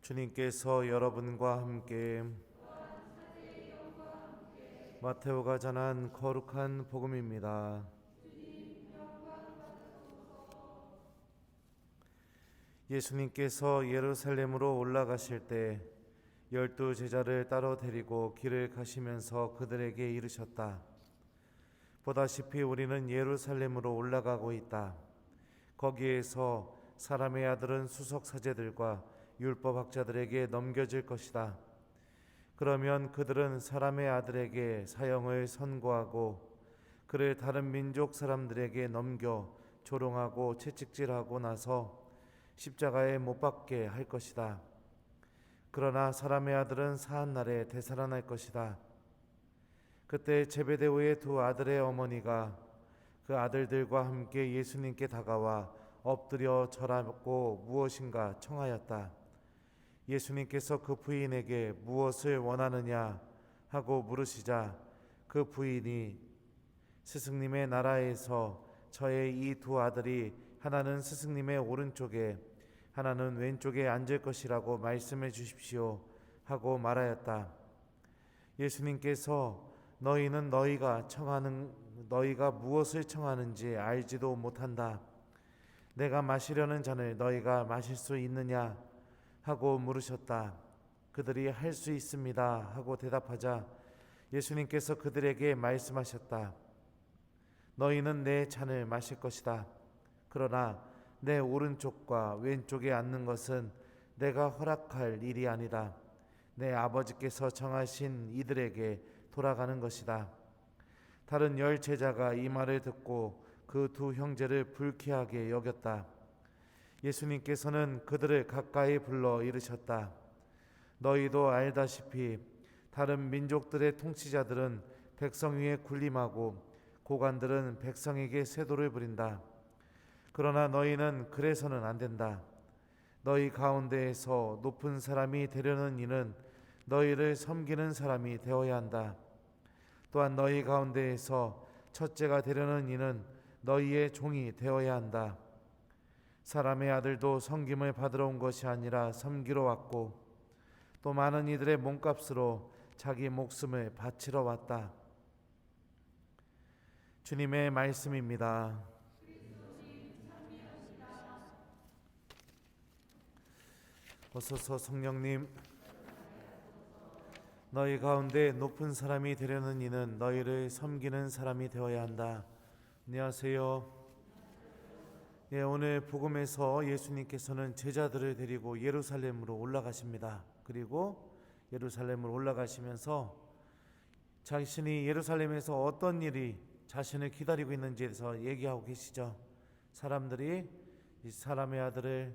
주님께서 여러분과 함께 마테오가 전한 거룩한 복음입니다. 예수님께서 예루살렘으로 올라가실 때 12제자를 따로 데리고 길을 가시면서 그들에게 이르셨다. 보다시피 우리는 예루살렘으로 올라가고 있다. 거기에서 사람의 아들은 수석사제들과 율법학자들에게 넘겨질 것이다. 그러면 그들은 사람의 아들에게 사형을 선고하고 그를 다른 민족 사람들에게 넘겨 조롱하고 채찍질하고 나서 십자가에 못 박게 할 것이다. 그러나 사람의 아들은 사한날에 되살아날 것이다. 그때 제베데오의 두 아들의 어머니가 그 아들들과 함께 예수님께 다가와 엎드려 절하고 무엇인가 청하였다. 예수님께서 그 부인에게 무엇을 원하느냐 하고 물으시자 그 부인이 스승님의 나라에서 저의 이 두 아들이 하나는 스승님의 오른쪽에 하나는 왼쪽에 앉을 것이라고 말씀해 주십시오 하고 말하였다. 예수님께서 너희는 너희가 무엇을 청하는지 알지도 못한다. 내가 마시려는 잔을 너희가 마실 수 있느냐 하고 물으셨다. 그들이 할 수 있습니다 하고 대답하자 예수님께서 그들에게 말씀하셨다. 너희는 내 잔을 마실 것이다. 그러나 내 오른쪽과 왼쪽에 앉는 것은 내가 허락할 일이 아니다. 내 아버지께서 정하신 이들에게 돌아가는 것이다. 다른 10제자가 이 말을 듣고 그 두 형제를 불쾌하게 여겼다. 예수님께서는 그들을 가까이 불러 이르셨다. 너희도 알다시피 다른 민족들의 통치자들은 백성 위에 군림하고 고관들은 백성에게 세도를 부린다. 그러나 너희는 그래서는 안 된다. 너희 가운데에서 높은 사람이 되려는 이는 너희를 섬기는 사람이 되어야 한다. 또한 너희 가운데에서 첫째가 되려는 이는 너희의 종이 되어야 한다. 사람의 아들도 섬김을 받으러 온 것이 아니라 섬기러 왔고 또 많은 이들의 몸값으로 자기 목숨을 바치러 왔다. 주님의 말씀입니다. 어서서 성령님, 너희 가운데 높은 사람이 되려는 이는 너희를 섬기는 사람이 되어야 한다. 안녕하세요. 오늘 복음에서 예수님께서는 제자들을 데리고 예루살렘으로 올라가십니다. 그리고 예루살렘으로 올라가시면서 자신이 예루살렘에서 어떤 일이 자신을 기다리고 있는지에 대해서 얘기하고 계시죠. 사람들이 이 사람의 아들을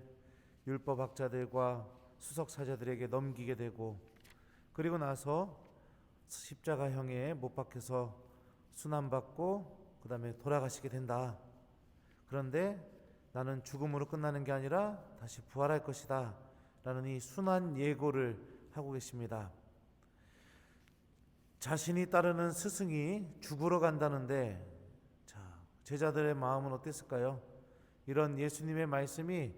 율법학자들과 수석사제들에게 넘기게 되고 그리고 나서 십자가형에 못 박혀서 순환받고 그 다음에 돌아가시게 된다. 그런데 나는 죽음으로 끝나는 게 아니라 다시 부활할 것이다 라는 이 순환 예고를 하고 계십니다. 자신이 따르는 스승이 죽으러 간다는데 제자들의 마음은 어땠을까요? 이런 예수님의 말씀이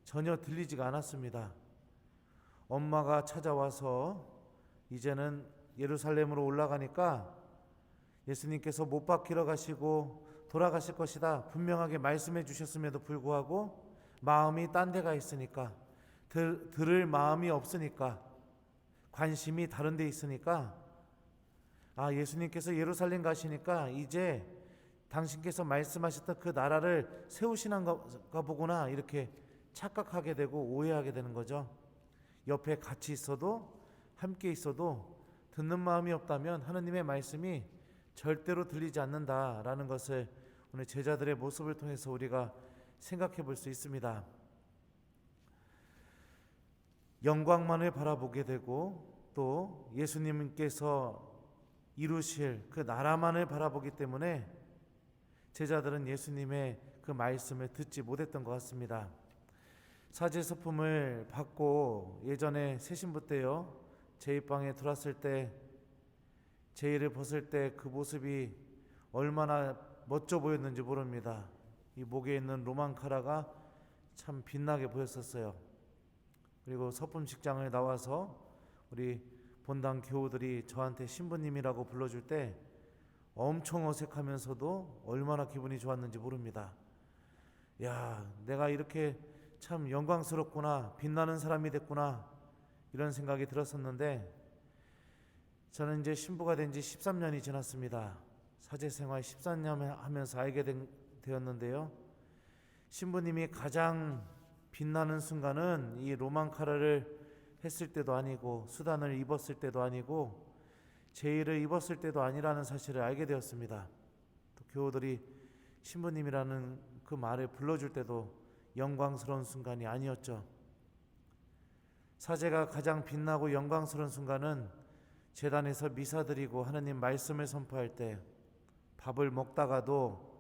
전혀 들리지가 않았습니다. 엄마가 찾아와서 이제는 예루살렘으로 올라가니까 예수님께서 못 박히러 가시고 돌아가실 것이다 분명하게 말씀해 주셨음에도 불구하고 마음이 딴 데가 있으니까 들을 마음이 없으니까 관심이 다른 데 있으니까 예수님께서 예루살렘 가시니까 이제 당신께서 말씀하셨던 그 나라를 세우시는가 보구나 이렇게 착각하게 되고 오해하게 되는 거죠. 옆에 같이 있어도 함께 있어도 듣는 마음이 없다면 하느님의 말씀이 절대로 들리지 않는다라는 것을 오늘 제자들의 모습을 통해서 우리가 생각해 볼 수 있습니다. 영광만을 바라보게 되고 또 예수님께서 이루실 그 나라만을 바라보기 때문에 제자들은 예수님의 그 말씀을 듣지 못했던 것 같습니다. 사제서품을 받고 예전에 세신부 때요 제2방에 들어왔을 때 제의를 벗을 때 그 모습이 얼마나 멋져 보였는지 모릅니다. 이 목에 있는 로망 카라가 참 빛나게 보였었어요. 그리고 서품식장을 나와서 우리 본당 교우들이 저한테 신부님이라고 불러줄 때 엄청 어색하면서도 얼마나 기분이 좋았는지 모릅니다. 야, 내가 이렇게 참 영광스럽구나, 빛나는 사람이 됐구나, 이런 생각이 들었었는데, 저는 이제 신부가 된 지 13년이 지났습니다. 사제생활 13년 하면서 알게 되었는데요. 신부님이 가장 빛나는 순간은 이 로망카라를 했을 때도 아니고, 수단을 입었을 때도 아니고, 제의를 입었을 때도 아니라는 사실을 알게 되었습니다. 또 교우들이 신부님이라는 그 말을 불러줄 때도 영광스러운 순간이 아니었죠. 사제가 가장 빛나고 영광스러운 순간은 제단에서 미사 드리고 하느님 말씀을 선포할 때, 밥을 먹다가도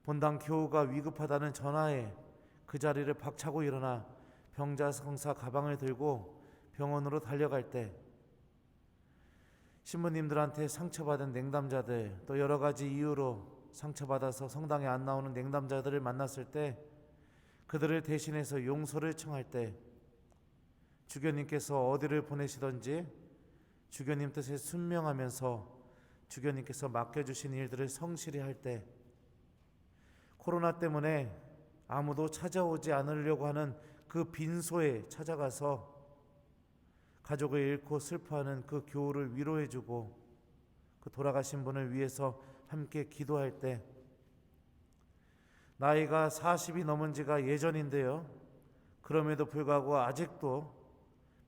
본당 교우가 위급하다는 전화에 그 자리를 박차고 일어나 병자성사 가방을 들고 병원으로 달려갈 때, 신부님들한테 상처받은 냉담자들, 또 여러 가지 이유로 상처받아서 성당에 안 나오는 냉담자들을 만났을 때, 그들을 대신해서 용서를 청할 때, 주교님께서 어디를 보내시던지 주교님 뜻에 순명하면서 주교님께서 맡겨주신 일들을 성실히 할 때, 코로나 때문에 아무도 찾아오지 않으려고 하는 그 빈소에 찾아가서 가족을 잃고 슬퍼하는 그 교우를 위로해주고 그 돌아가신 분을 위해서 함께 기도할 때, 나이가 40이 넘은 지가 예전인데요, 그럼에도 불구하고 아직도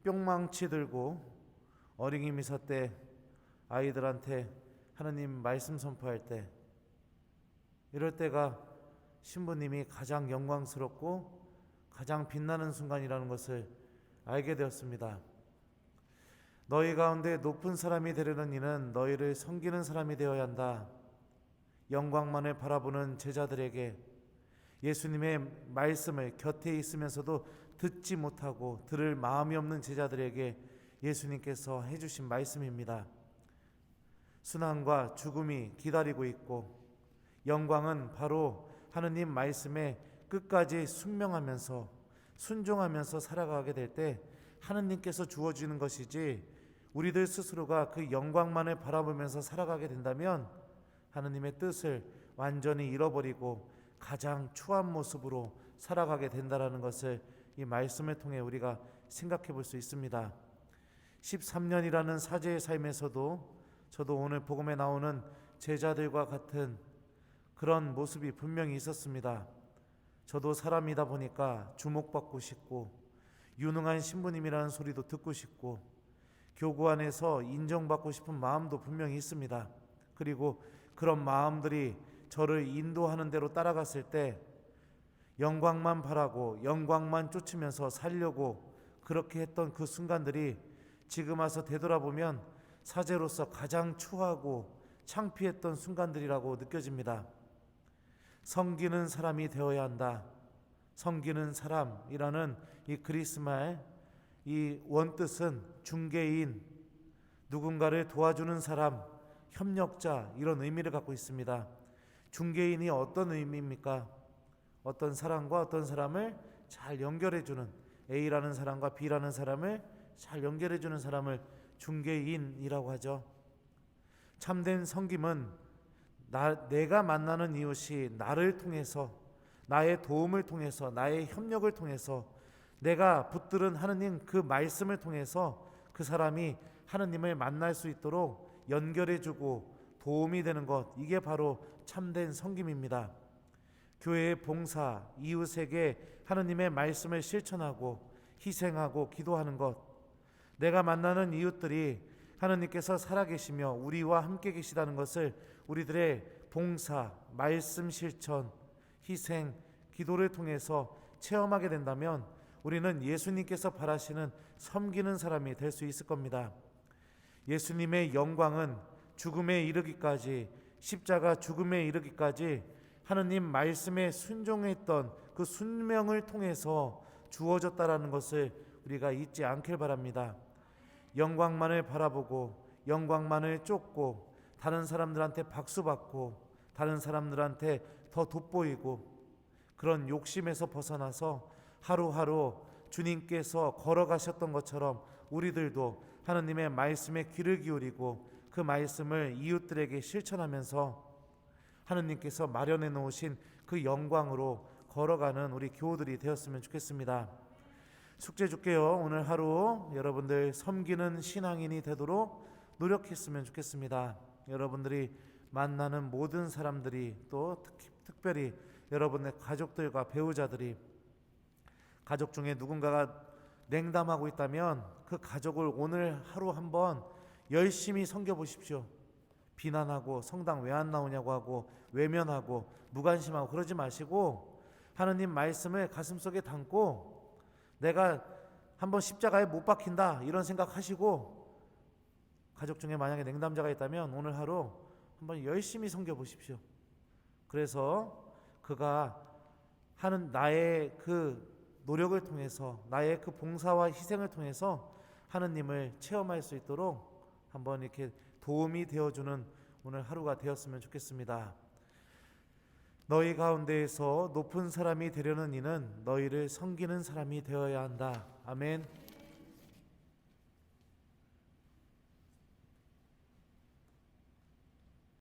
뿅망치 들고 어린이 미사 때 아이들한테 하나님 말씀 선포할 때, 이럴 때가 신부님이 가장 영광스럽고 가장 빛나는 순간이라는 것을 알게 되었습니다. 너희 가운데 높은 사람이 되려는 이는 너희를 섬기는 사람이 되어야 한다. 영광만을 바라보는 제자들에게, 예수님의 말씀을 곁에 있으면서도 듣지 못하고 들을 마음이 없는 제자들에게 예수님께서 해주신 말씀입니다. 순환과 죽음이 기다리고 있고, 영광은 바로 하느님 말씀에 끝까지 순명하면서 순종하면서 살아가게 될 때 하느님께서 주어지는 것이지, 우리들 스스로가 그 영광만을 바라보면서 살아가게 된다면 하느님의 뜻을 완전히 잃어버리고 가장 추한 모습으로 살아가게 된다라는 것을 이 말씀을 통해 우리가 생각해 볼 수 있습니다. 13년이라는 사제의 삶에서도 저도 오늘 복음에 나오는 제자들과 같은 그런 모습이 분명히 있었습니다. 저도 사람이다 보니까 주목받고 싶고, 유능한 신부님이라는 소리도 듣고 싶고, 교구 안에서 인정받고 싶은 마음도 분명히 있습니다. 그리고 그런 마음들이 저를 인도하는 대로 따라갔을 때 영광만 바라고 영광만 쫓으면서 살려고 그렇게 했던 그 순간들이 지금 와서 되돌아보면 사제로서 가장 추하고 창피했던 순간들이라고 느껴집니다. 섬기는 사람이 되어야 한다. 섬기는 사람이라는 이 그리스말, 이 원뜻은 중개인, 누군가를 도와주는 사람, 협력자, 이런 의미를 갖고 있습니다. 중개인이 어떤 의미입니까? 어떤 사람과 어떤 사람을 잘 연결해주는, A라는 사람과 B라는 사람을 잘 연결해주는 사람을 중개인이라고 하죠. 참된 섬김은 내가 만나는 이웃이 나를 통해서, 나의 도움을 통해서, 나의 협력을 통해서, 내가 붙들은 하느님 그 말씀을 통해서 그 사람이 하느님을 만날 수 있도록 연결해주고 도움이 되는 것, 이게 바로 참된 섬김입니다. 교회의 봉사, 이웃에게 하느님의 말씀을 실천하고 희생하고 기도하는 것, 내가 만나는 이웃들이 하느님께서 살아계시며 우리와 함께 계시다는 것을 우리들의 봉사, 말씀 실천, 희생, 기도를 통해서 체험하게 된다면 우리는 예수님께서 바라시는 섬기는 사람이 될 수 있을 겁니다. 예수님의 영광은 죽음에 이르기까지, 십자가 죽음에 이르기까지 하느님 말씀에 순종했던 그 순명을 통해서 주어졌다라는 것을 우리가 잊지 않길 바랍니다. 영광만을 바라보고 영광만을 쫓고 다른 사람들한테 박수받고 다른 사람들한테 더 돋보이고 그런 욕심에서 벗어나서 하루하루 주님께서 걸어가셨던 것처럼 우리들도 하나님의 말씀에 귀를 기울이고 그 말씀을 이웃들에게 실천하면서 하나님께서 마련해 놓으신 그 영광으로 걸어가는 우리 교우들이 되었으면 좋겠습니다. 숙제 줄게요. 오늘 하루 여러분들 섬기는 신앙인이 되도록 노력했으면 좋겠습니다. 여러분들이 만나는 모든 사람들이 또 특별히 여러분의 가족들과 배우자들이 가족 중에 누군가가 냉담하고 있다면 그 가족을 오늘 하루 한번 열심히 섬겨보십시오. 비난하고 성당 왜 안 나오냐고 하고 외면하고 무관심하고 그러지 마시고 하느님 말씀을 가슴속에 담고 내가 한번 십자가에 못 박힌다 이런 생각하시고 가족 중에 만약에 냉담자가 있다면 오늘 하루 한번 열심히 섬겨보십시오. 그래서 그가 하는 나의 그 노력을 통해서 나의 그 봉사와 희생을 통해서 하느님을 체험할 수 있도록 한번 이렇게 도움이 되어주는 오늘 하루가 되었으면 좋겠습니다. 너희 가운데에서 높은 사람이 되려는 이는 너희를 섬기는 사람이 되어야 한다. 아멘.